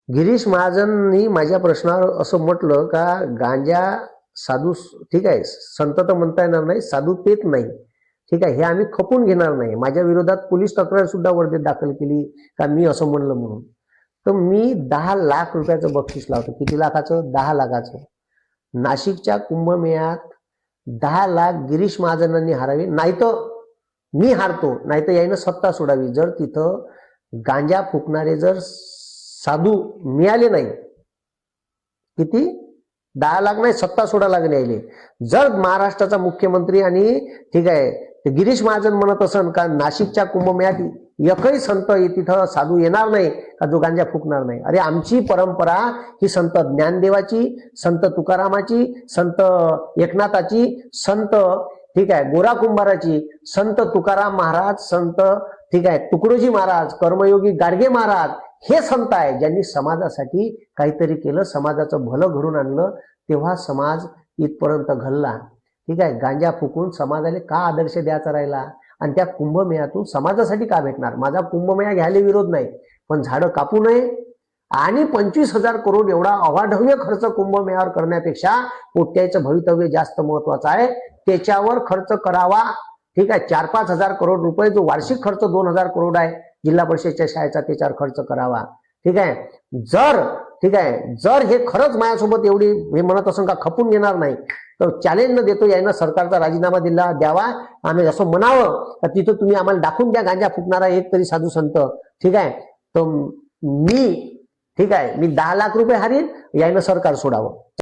गिरीश महाजननी माझ्या प्रश्नावर असं म्हटलं का गांजा साधू, ठीक आहे, संत तर म्हणता येणार नाही, साधू पेत नाही, ठीक आहे, हे आम्ही खपून घेणार नाही. माझ्या विरोधात पोलीस तक्रार सुद्धा वर्धेत दाखल केली का मी असं म्हणलं म्हणून. तर मी 10 लाख रुपयाचं बक्षीस लावतो. किती लाखाचं? 10 लाखाचं. नाशिकच्या कुंभमेळ्यात 10 लाख गिरीश महाजनांनी हारावे, नाही तर मी हारतो, नाही तर यायनं सत्ता सोडावी. जर तिथं गांजा फुकणारे जर साधू मिळाले नाही, किती? 10 लाख नाही, सत्ता सोडा लागणे यायले. जर महाराष्ट्राचा मुख्यमंत्री आणि ठीक आहे ते गिरीश महाजन म्हणत असन का नाशिकच्या कुंभमेळ्यात एकही संत तिथं साधू येणार नाही का जो गांजा फुकणार नाही. अरे आमची परंपरा ही संत ज्ञानदेवाची, संत तुकारामाची, संत एकनाथाची, संत ठीक आहे गोरा कुंभाराची, संत तुकाराम महाराज, संत ठीक आहे तुकडोजी महाराज, कर्मयोगी गाडगे महाराज, हे संत आहे ज्यांनी समाजासाठी काहीतरी केलं, समाजाचं भलं घडून आणलं. तेव्हा समाज इथपर्यंत घडला. ठीक आहे, गांजा फुकून समाजाला का आदर्श द्यायचा राहिला? आणि त्या कुंभमेळ्यातून समाजासाठी का भेटणार? माझा कुंभमेळा घ्यायला विरोध नाही, पण झाडं कापू नये आणि 25,000 करोड एवढा अवाढव्य खर्च कुंभमेळ्यावर करण्यापेक्षा पोट्याचं भवितव्य जास्त महत्वाचं आहे, त्याच्यावर खर्च करावा. ठीक आहे, 4-5 हजार करोड रुपये जो वार्षिक खर्च 2,000 करोड आहे जिल्हा परिषदेच्या शाळेचा, त्याच्यावर खर्च करावा. ठीक आहे, जर हे खरंच माझ्यासोबत एवढी हे म्हणत असून का खपून घेणार नाही तर चॅलेंज न देतो यानं सरकारचा राजीनामा द्यावा. आम्ही असं म्हणावं तर तिथं तुम्ही आम्हाला दाखवून द्या गांजा फुकणारा एक तरी साधू संत. ठीक आहे, तर मी 10 लाख रुपये हारीन, यानं सरकार सोडावं.